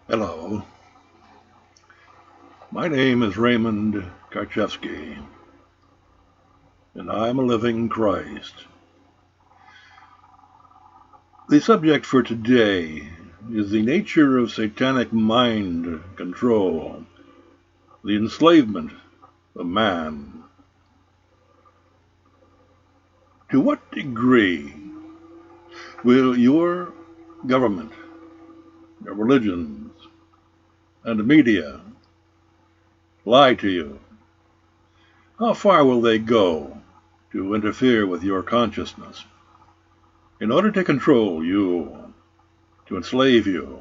Hello, my name is Raymond Karchevsky, and I'm a living Christ. The subject for today is the nature of satanic mind control, the enslavement of man. To what degree will your government, your religions, and the media lie to you? How far will they go to interfere with your consciousness in order to control you, to enslave you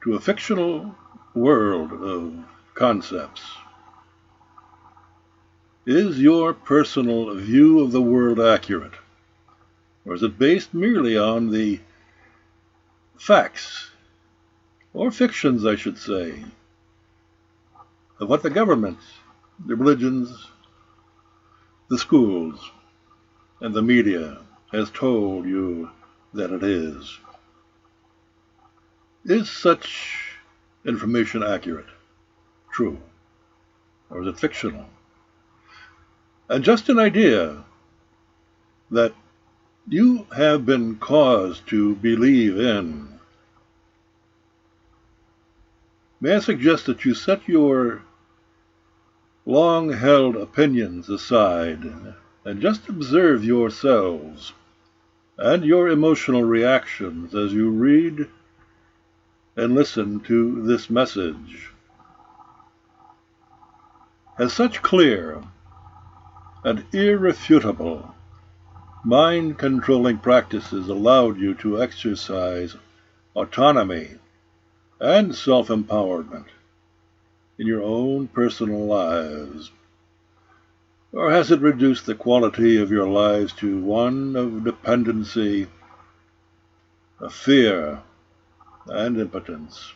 to a fictional world of concepts? Is your personal view of the world accurate? Or is it based merely on the facts, or fictions, I should say, of what the government, the religions, the schools, and the media has told you that it is? Is such information accurate, true, or is it fictional? And just an idea that you have been caused to believe in. May I suggest that you set your long-held opinions aside and just observe yourselves and your emotional reactions as you read and listen to this message? Has such clear and irrefutable mind-controlling practices allowed you to exercise autonomy and self-empowerment in your own personal lives? Or has it reduced the quality of your lives to one of dependency, of fear, and impotence?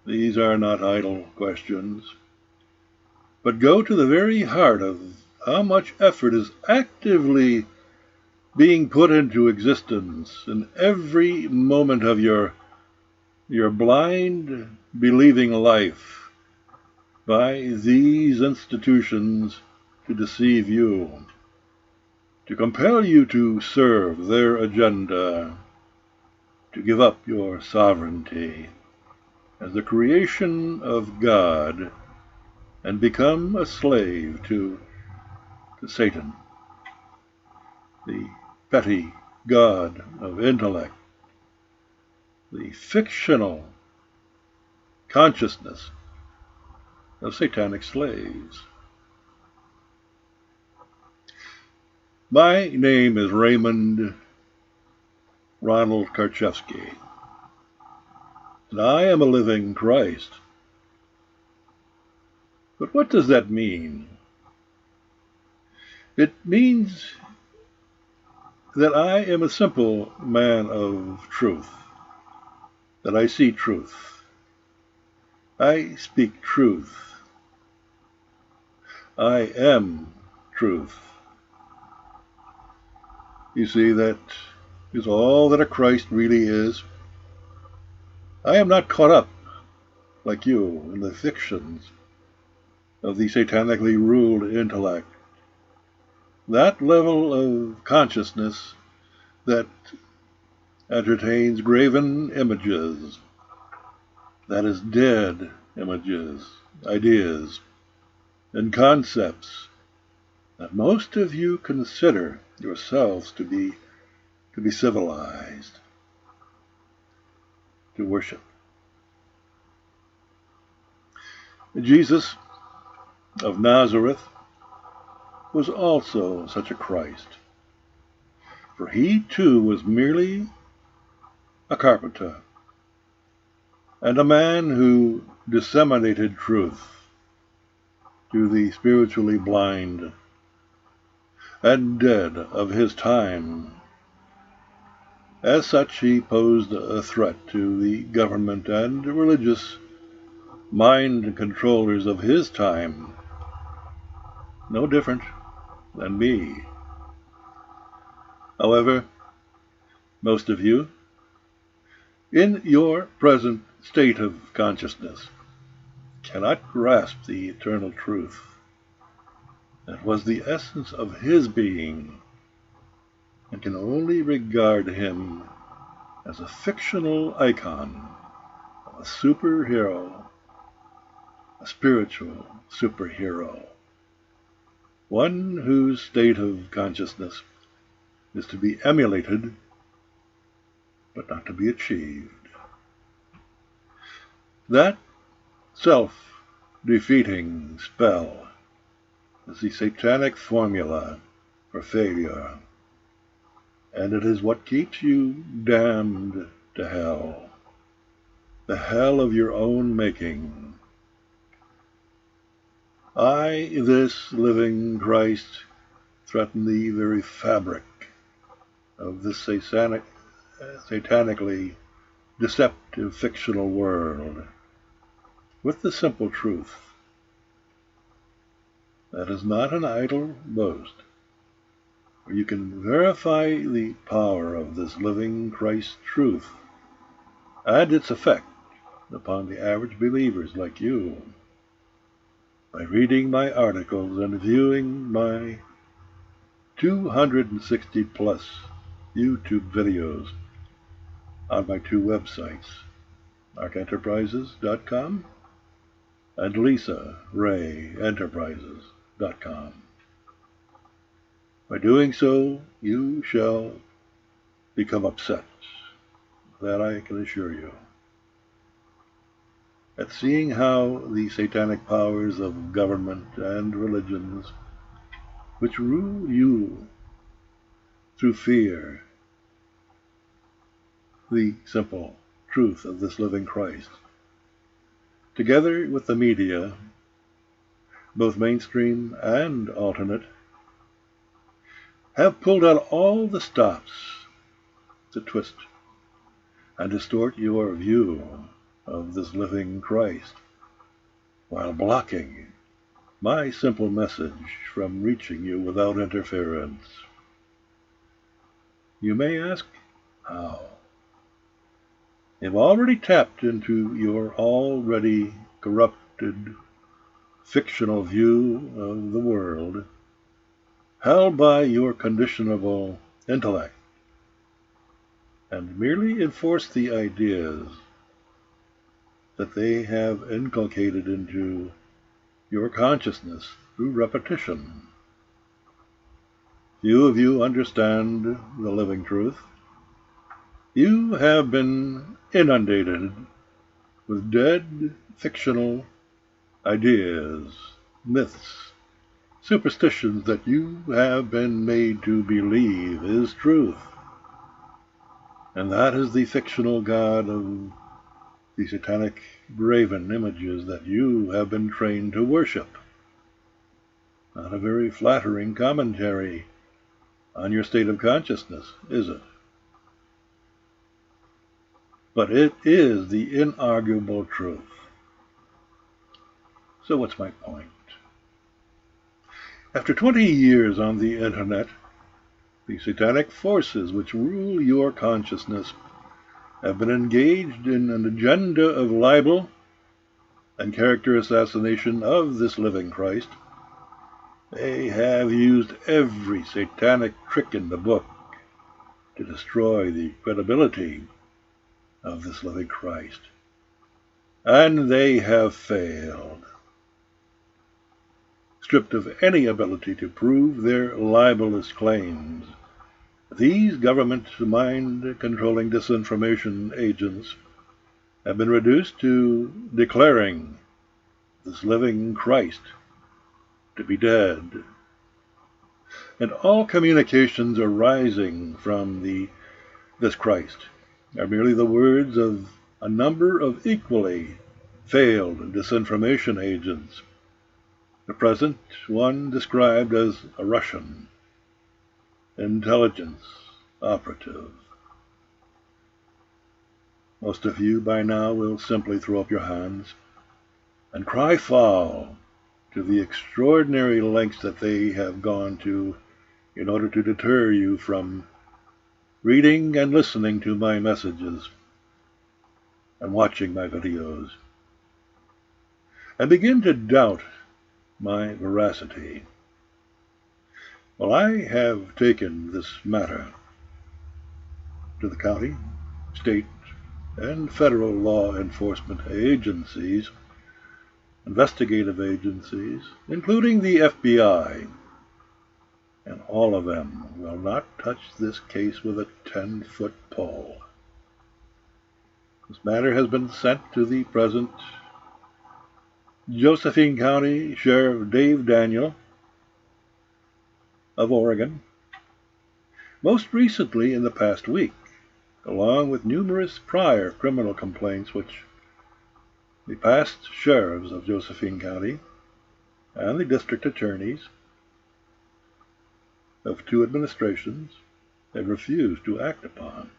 These are not idle questions, but go to the very heart of how much effort is actively being put into existence in every moment of your blind, believing life by these institutions to deceive you, to compel you to serve their agenda, to give up your sovereignty as the creation of God and become a slave to Satan, the petty god of intellect, the fictional consciousness of satanic slaves. My name is Raymond Ronald Karchevsky, and I am a living Christ. But what does that mean? It means that I am a simple man of truth, that I see truth, I speak truth, I am truth. You see, that is all that a Christ really is. I am not caught up, like you, in the fictions of the satanically ruled intellect. That level of consciousness that entertains graven images, that is dead images, ideas, and concepts that most of you consider yourselves to be civilized, to worship. Jesus of Nazareth was also such a Christ, for he too was merely a carpenter and a man who disseminated truth to the spiritually blind and dead of his time. As such, he posed a threat to the government and religious mind controllers of his time, no different than me. However, most of you in your present state of consciousness, cannot grasp the eternal truth that was the essence of his being, and can only regard him as a fictional icon of a superhero, a spiritual superhero, one whose state of consciousness is to be emulated, but not to be achieved. That self-defeating spell is the satanic formula for failure, and it is what keeps you damned to hell, the hell of your own making. I, this living Christ, threaten the very fabric of this satanically deceptive fictional world with the simple truth that is not an idle boast, where you can verify the power of this living Christ truth and its effect upon the average believers like you by reading my articles and viewing my 260 plus YouTube videos on my two websites, arkenterprises.com and lisarayenterprises.com. By doing so, you shall become upset, that I can assure you, at seeing how the satanic powers of government and religions, which rule you through fear, the simple truth of this living Christ, together with the media, both mainstream and alternate, have pulled out all the stops to twist and distort your view of this living Christ, while blocking my simple message from reaching you without interference. You may ask, how? They've already tapped into your already corrupted, fictional view of the world, held by your conditionable intellect, and merely enforce the ideas that they have inculcated into your consciousness through repetition. Few of you understand the living truth. You have been inundated with dead fictional ideas, myths, superstitions that you have been made to believe is truth. And that is the fictional God of the satanic graven images that you have been trained to worship. Not a very flattering commentary on your state of consciousness, is it? But it is the inarguable truth. So what's my point? After 20 years on the internet, the satanic forces which rule your consciousness have been engaged in an agenda of libel and character assassination of this living Christ. They have used every satanic trick in the book to destroy the credibility of this living Christ. And they have failed. Stripped of any ability to prove their libelous claims, these government mind-controlling disinformation agents have been reduced to declaring this living Christ to be dead. And all communications arising from this Christ are merely the words of a number of equally failed disinformation agents. The present one described as a Russian intelligence operative. Most of you by now will simply throw up your hands and cry foul to the extraordinary lengths that they have gone to in order to deter you from reading and listening to my messages and watching my videos, and begin to doubt my veracity. Well, I have taken this matter to the county, state, and federal law enforcement agencies, investigative agencies, including the FBI, and all of them will not touch this case with a 10-foot pole. This matter has been sent to the present Josephine County Sheriff Dave Daniel of Oregon, most recently in the past week, along with numerous prior criminal complaints which the past sheriffs of Josephine County and the district attorneys of two administrations have refused to act upon.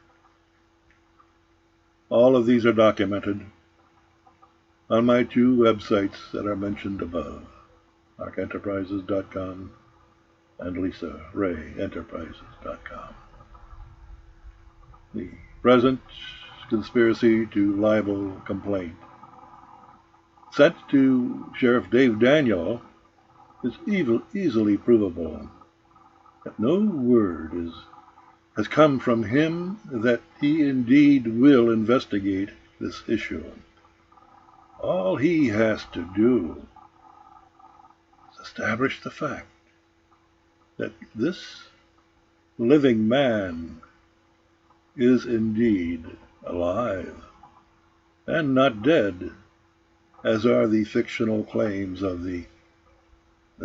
All of these are documented on my two websites that are mentioned above, ArcEnterprises.com and LisaRayEnterprises.com. The present conspiracy to libel complaint sent to Sheriff Dave Daniel is easily provable. That no word has come from him that he indeed will investigate this issue. All he has to do is establish the fact that this living man is indeed alive and not dead, as are the fictional claims of the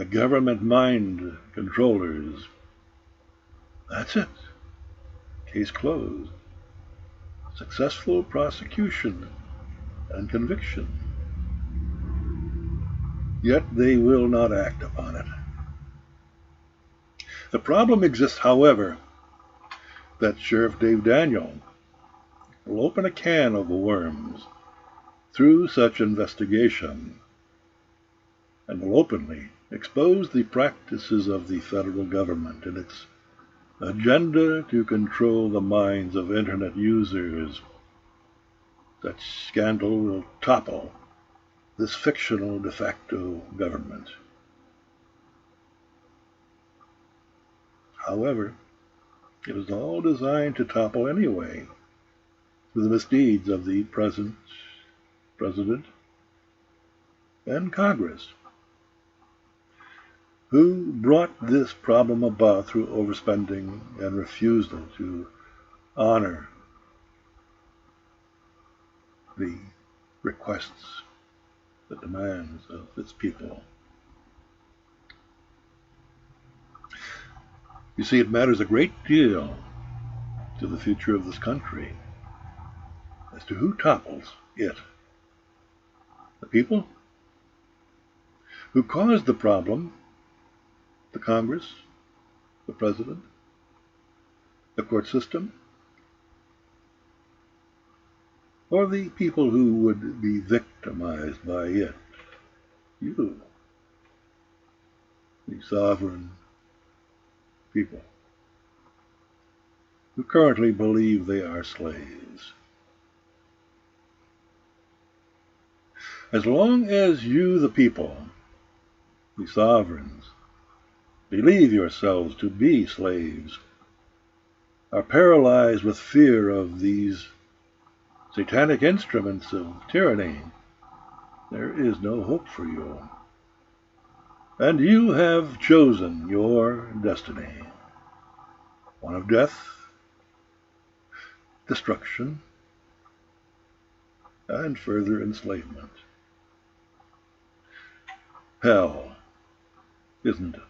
government mind controllers. That's it. Case closed. Successful prosecution and conviction. Yet they will not act upon it. The problem exists, however, that Sheriff Dave Daniel will open a can of worms through such investigation and will openly expose the practices of the federal government and its agenda to control the minds of internet users. Such scandal will topple this fictional de facto government. However, it is all designed to topple anyway through the misdeeds of the present President and Congress, who brought this problem about through overspending and refusal to honor the requests, the demands of its people. You see, it matters a great deal to the future of this country as to who topples it. The people who caused the problem, the Congress, the President, the court system, or the people who would be victimized by it. You, the sovereign people, who currently believe they are slaves. As long as you, the people, the sovereigns, believe yourselves to be slaves, are paralyzed with fear of these satanic instruments of tyranny, there is no hope for you. And you have chosen your destiny, one of death, destruction, and further enslavement. Hell, isn't it?